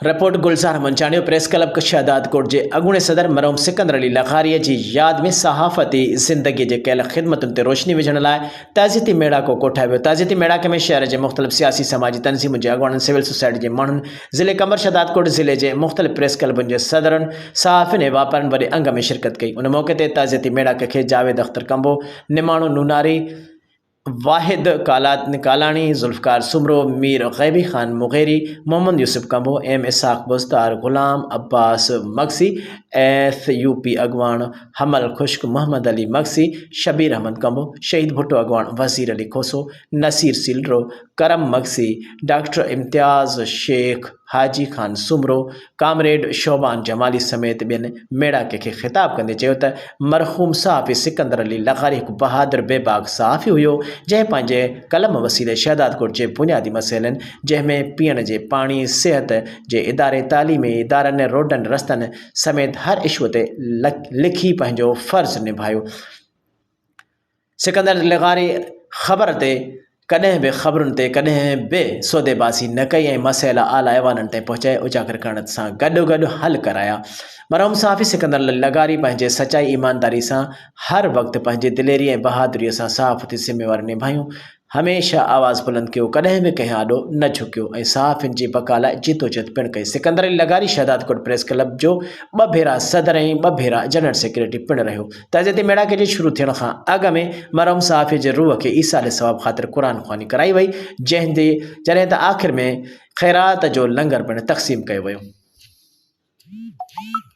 Report गुलजार मंचाणी press club Shahdad कोट जे अगूणे सदर मरहूम सिकंदर अली लखारी जी याद में सहाफ़ती ज़िंदगी के कयल ख़िदमतुनि ते रोशनी विझण लाइ ताज़ियती मेड़ाको कोठायो वियो। ताज़ियती मेड़ाके में शहर के मुख़्तलिफ़ सियासी समाजी तनज़ीमुनि जे अॻुवाणनि, सिविल सोसाइटी के माण्हुनि, ज़िले कमर शहदाद कोट ज़िले के मुख़्तलिफ़ प्रेस क्लबुनि जे सदरनि, सहाफ़ियुनि ऐं वापारियुनि वॾे अंग में शिरकत कई। उन मौक़े ते ताज़ियती मेड़ाके खे जावेद अख्तर कंबो, निमाणो नूनारी, वाहिद Kalani, Zulfiqar Soomro, Mir गैबी Khan Mugeri, Mohammad Yusuf combo, M Ishaq Buzdar, गुलाम अब्बास मगसी, एस यूपी अगवान हमल खुश्क, मोहम्मद अली मगसी, शबीर अहमद कंबो, शहीद भुट्टो अगवान वज़ीर अली खोसो, नसीर सिलरो, करम मगसी, डॉक्टर इम्तियाज़ शेख, हाजी खान सुमरो, कामरेड शोबान जमाली समेत ॿियनि मेड़ाके खे ख़िताब कंदे चयो त मरहूम सहाफ़ी सिकंदर अली लखारी हिकु बहादुर बेबाक सहाफ़ी हुयो, जंहिं पंहिंजे कलम वसीले शहदाद कोट जे बुनियादी मसइलनि, जंहिंमें पीअण जे पाणी, सिहत जे इदारे, तालीमी इदारनि, रोडनि रस्तनि समेत हर इशू ते लिखी पंहिंजो फ़र्ज़ु निभायो। सिकंदर लखारी ख़बर ते कॾहिं बि ख़बरुनि ते कॾहिं बि सौदेबाज़ी न कई ऐं मसइला आला ऐवाननि ताईं पहुचाए उजागर करण सां गॾोगॾु हल कराया। मरहूम सहाफ़ी सिकंदर अली लखारी पंहिंजे सचाई ईमानदारी सां हर वक़्तु पंहिंजी दिलेरी ऐं बहादुरीअ सां सहाफ़ती ज़िम्मेवारी निभायूं, हमेशह आवाज़ बुलंद कयो, कॾहिं बि कंहिं आॾो न झुकियो ऐं सहाफ़ियुनि जी बका लाइ जीतोजहद पिणु कई। सिकंदर अली लखारी शहदाद कोट प्रेस क्लब जो 2 भेरा सदर ऐं 2 भेरा जनरल सेक्रेटरी पिणु रहियो। ताज़ियती मेड़ाके जे शुरू थियण खां अॻु में मरहूम सहाफ़ी जे रूह खे ईसाले सवाब ख़ातिर क़ुरान ख़्वानी कराई वई, जॾहिं त आख़िर में ख़ैरात जो लंगर पिणु तक़सीम कयो वियो।